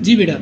जी बेटा,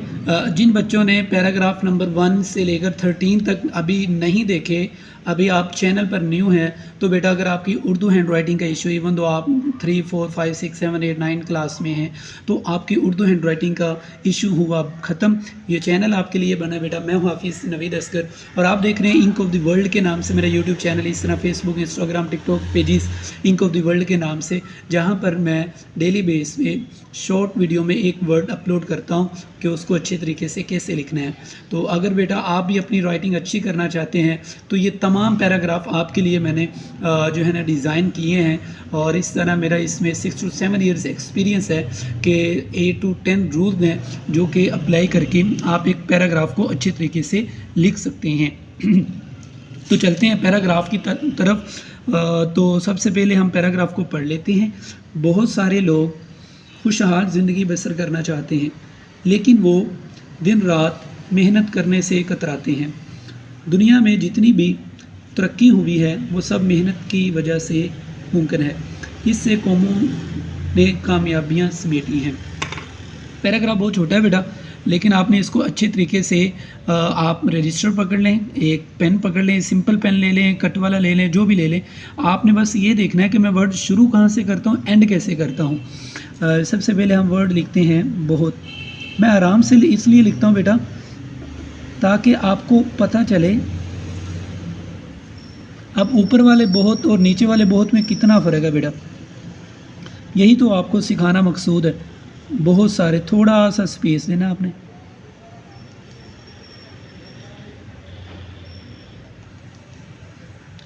जिन बच्चों ने पैराग्राफ नंबर 1 से लेकर 13 तक अभी नहीं देखे, अभी आप चैनल पर न्यू हैं, तो बेटा अगर आपकी उर्दू हैंड राइटिंग का इशू, इवन दो आप 3, 4, 5, 6, 7, 8, 9 क्लास में हैं, तो आपकी उर्दू हैंड राइटिंग का इशू हुआ ख़त्म। ये चैनल आपके लिए बना है बेटा। मैं हूँ हाफिज़ नवीद असगर और आप देख रहे हैं इंक ऑफ द वर्ल्ड के नाम से मेरा यूट्यूब चैनल, इस तरह Facebook, Instagram, TikTok pages ink of the world के नाम से, जहाँ पर मैं डेली बेस पे शॉर्ट वीडियो में एक वर्ड अपलोड करता हूँ कि उसको अच्छे तरीके से कैसे लिखना है। तो अगर बेटा आप भी अपनी राइटिंग अच्छी करना चाहते हैं तो ये तमाम पैराग्राफ आपके लिए मैंने जो है ना डिज़ाइन किए हैं, और इस तरह मेरा इसमें 6 to 7 ईयर्स एक्सपीरियंस है कि 8 to 10 रूल्स हैं जो कि अप्लाई करके आप एक पैराग्राफ को अच्छे तरीके से लिख सकते हैं। तो चलते हैं पैराग्राफ की तरफ। तो सबसे पहले हम पैराग्राफ को पढ़ लेते हैं। बहुत सारे लोग खुशहाल ज़िंदगी बसर करना चाहते हैं, लेकिन वो दिन रात मेहनत करने से कतराते हैं। दुनिया में जितनी भी तरक्की हुई है वो सब मेहनत की वजह से मुमकिन है। इससे कौमों ने कामयाबियां समेटी हैं। पैराग्राफ बहुत छोटा है बेटा, लेकिन आपने इसको अच्छे तरीके से आप रजिस्टर पकड़ लें, एक पेन पकड़ लें, सिंपल पेन ले लें, कट वाला ले लें, जो भी ले लें। आपने बस ये देखना है कि मैं वर्ड शुरू कहाँ से करता हूँ, एंड कैसे करता हूँ। सबसे पहले हम वर्ड लिखते हैं बहुत। मैं आराम से इसलिए लिखता हूँ बेटा ताकि आपको पता चले अब ऊपर वाले बहुत और नीचे वाले बहुत में कितना फ़र्क है बेटा। यही तो आपको सिखाना मकसूद है। बहुत सारे, थोड़ा सा स्पेस देना आपने।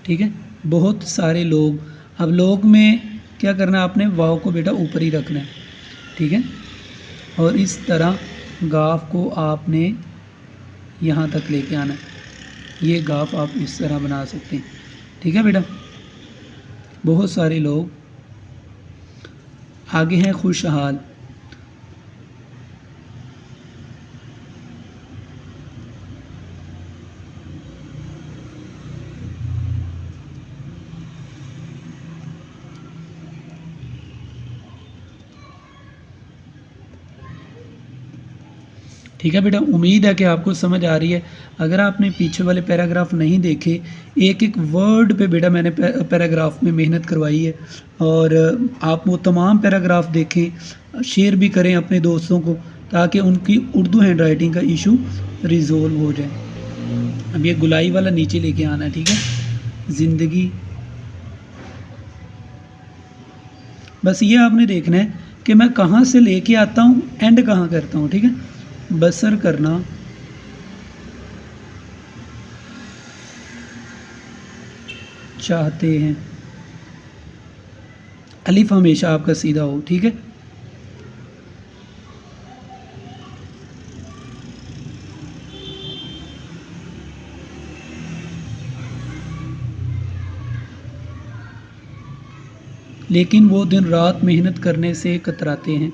ठीक है, बहुत सारे लोग। अब लोग में क्या करना है आपने, वाव को बेटा ऊपर ही रखना है। ठीक है, और इस तरह गाफ को आपने यहाँ तक लेके आना है। ये गाफ आप इस तरह बना सकते हैं। ठीक है बेटा, बहुत सारे लोग। आगे हैं खुशहाल। ठीक है बेटा, उम्मीद है कि आपको समझ आ रही है। अगर आपने पीछे वाले पैराग्राफ नहीं देखे, एक एक वर्ड पे बेटा मैंने पैराग्राफ में मेहनत करवाई है, और आप वो तमाम पैराग्राफ देखें, शेयर भी करें अपने दोस्तों को, ताकि उनकी उर्दू हैंड राइटिंग का इशू रिजोल्व हो जाए। अब ये गुलाई वाला नीचे लेके आना है। ठीक है, ज़िंदगी, बस ये आपने देखना है कि मैं कहाँ से लेके आता हूँ, एंड कहाँ करता हूँ। ठीक है, बसर करना चाहते हैं। अलिफ हमेशा आपका सीधा हो। ठीक है, लेकिन वो दिन रात मेहनत करने से कतराते हैं।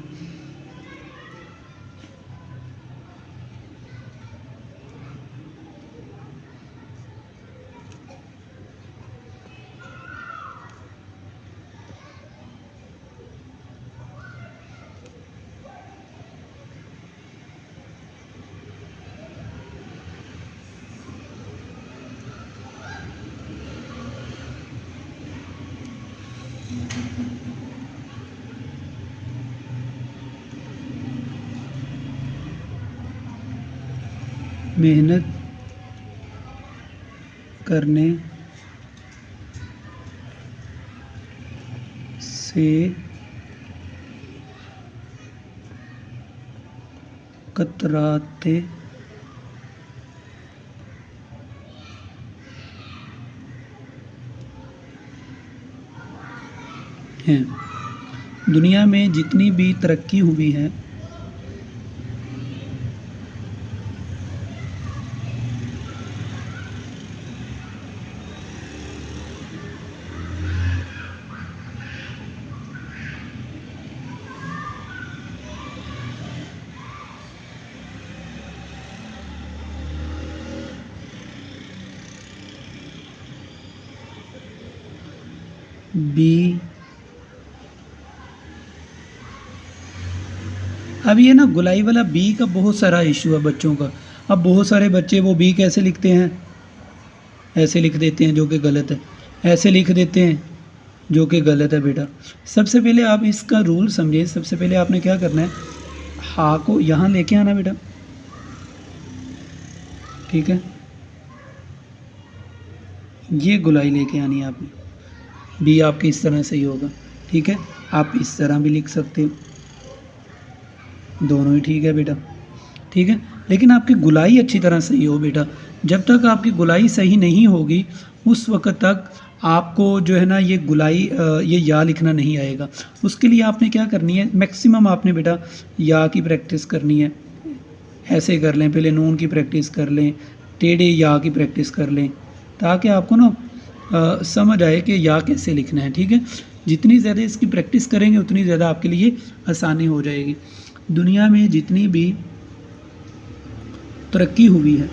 मेहनत करने से कतराते हैं। दुनिया में जितनी भी तरक्की हुई है बी अब ये ना गुलाई वाला बी का बहुत सारा इशू है बच्चों का। अब बहुत सारे बच्चे वो बी कैसे लिखते हैं, ऐसे लिख देते हैं जो कि गलत है, ऐसे लिख देते हैं जो कि गलत है बेटा। सबसे पहले आप इसका रूल समझिए। सबसे पहले आपने क्या करना है, हा को यहाँ लेके आना बेटा, ठीक है, ये गुलाई लेके आनी है आपने, बी आपके इस तरह से ही होगा, ठीक है। आप इस तरह भी लिख सकते हो, दोनों ही ठीक है बेटा, ठीक है। लेकिन आपकी गुलाई अच्छी तरह सही हो बेटा। जब तक आपकी गुलाई सही नहीं होगी उस वक्त तक आपको जो है ना ये गुलाई ये या लिखना नहीं आएगा। उसके लिए आपने क्या करनी है, मैक्सिमम आपने बेटा या की प्रैक्टिस करनी है। ऐसे कर लें, पहले नून की प्रैक्टिस कर लें, टेढ़े या की प्रैक्टिस कर लें, ताकि आपको ना समझ आए कि या कैसे लिखना है, ठीक है। जितनी ज़्यादा इसकी प्रैक्टिस करेंगे उतनी ज़्यादा आपके लिए आसानी हो जाएगी। दुनिया में जितनी भी तरक्की हुई है,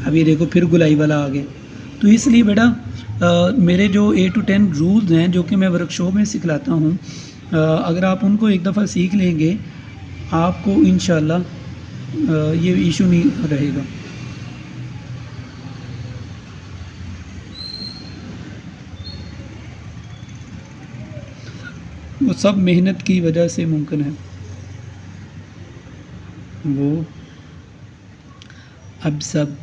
अभी देखो फिर गुलाई वाला आ गया। तो इसलिए बेटा मेरे जो 8 to 10 रूल्स हैं जो कि मैं वर्कशॉप में सिखलाता हूँ, अगर आप उनको एक दफ़ा सीख लेंगे आपको इंशाल्लाह ये इशू नहीं रहेगा। वो सब मेहनत की वजह से मुमकिन है। वो अब सब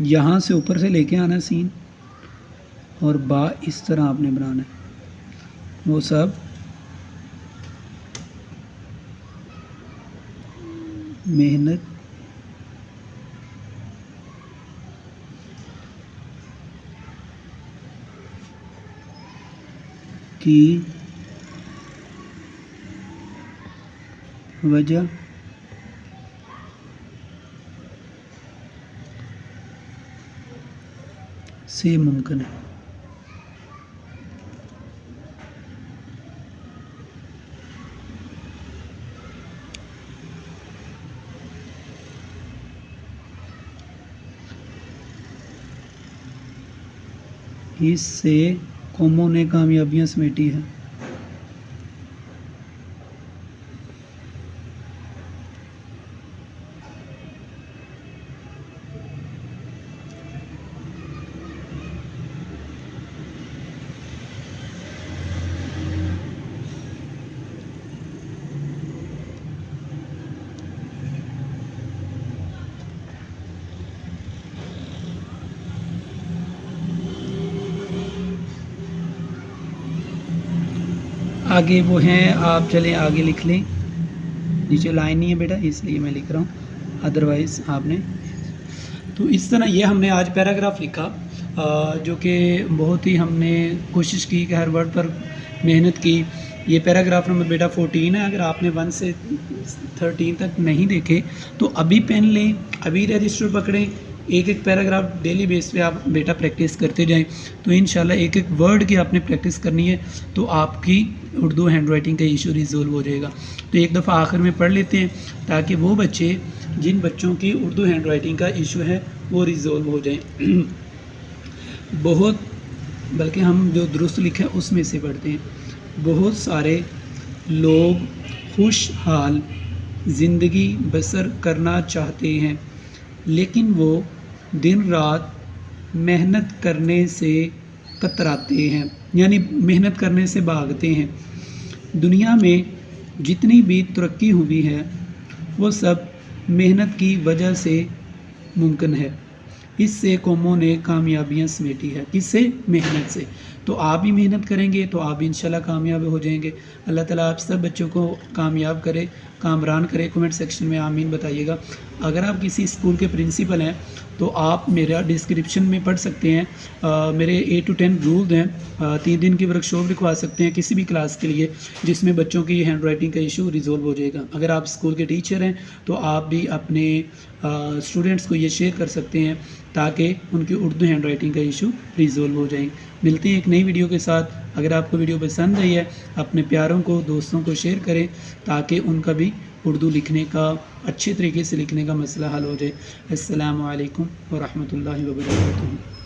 यहाँ से ऊपर से लेके आना सीन, और बा इस तरह आपने बनाना है। वो सब मेहनत की वजह से मुमकिन है। इससे कौमों ने कामयाबियां समेटी है। आगे वो हैं, आप चलें आगे लिख लें। नीचे लाइन नहीं है बेटा इसलिए मैं लिख रहा हूँ, अदरवाइज़ आपने। तो इस तरह ये हमने आज पैराग्राफ लिखा, जो कि बहुत ही हमने कोशिश की कि हर वर्ड पर मेहनत की। ये पैराग्राफ नंबर बेटा 14 है। अगर आपने 1 से 13 तक नहीं देखे तो अभी पेन लें, अभी रजिस्टर पकड़ें, एक एक पैराग्राफ डेली बेस पे आप बेटा प्रैक्टिस करते जाएं। तो इंशाल्लाह एक एक वर्ड की आपने प्रैक्टिस करनी है तो आपकी उर्दू हैंड राइटिंग का इशू रिजॉल्व हो जाएगा। तो एक दफ़ा आखिर में पढ़ लेते हैं ताकि वो बच्चे जिन बच्चों की उर्दू हैंड राइटिंग का इशू है वो रिजॉल्व हो जाए। बहुत, बल्कि हम जो दुरुस्त लिखे उसमें से पढ़ते हैं। बहुत सारे लोग खुशहाल ज़िंदगी बसर करना चाहते हैं लेकिन वो दिन रात मेहनत करने से कतराते हैं, यानी मेहनत करने से भागते हैं। दुनिया में जितनी भी तरक्की हुई है वो सब मेहनत की वजह से मुमकिन है। इससे कौमों ने कामयाबियां समेटी है। किससे? मेहनत से। तो आप भी मेहनत करेंगे तो आप भी इंशाल्लाह कामयाब हो जाएंगे। अल्लाह ताला आप सब बच्चों को कामयाब करे, कामरान करे। कमेंट सेक्शन में आमीन बताइएगा। अगर आप किसी स्कूल के प्रिंसिपल हैं तो आप मेरा डिस्क्रिप्शन में पढ़ सकते हैं। मेरे 8 to 10 रूल्स हैं। 3 दिन की वर्कशॉप लिखवा सकते हैं किसी भी क्लास के लिए जिसमें बच्चों की हैंड राइटिंग का इशू रिजॉल्व हो जाएगा। अगर आप स्कूल के टीचर हैं तो आप भी अपने स्टूडेंट्स को ये शेयर कर सकते हैं ताकि उनकी उर्दू हैंड राइटिंग का इशू रिजॉल्व हो जाए। मिलते हैं एक नई वीडियो के साथ। अगर आपको वीडियो पसंद आई है अपने प्यारों को, दोस्तों को शेयर करें ताकि उनका भी उर्दू लिखने का, अच्छे तरीके से लिखने का मसला हल हो जाए। अस्सलामु अलैकुम व रहमतुल्लाहि व बरकातुहू।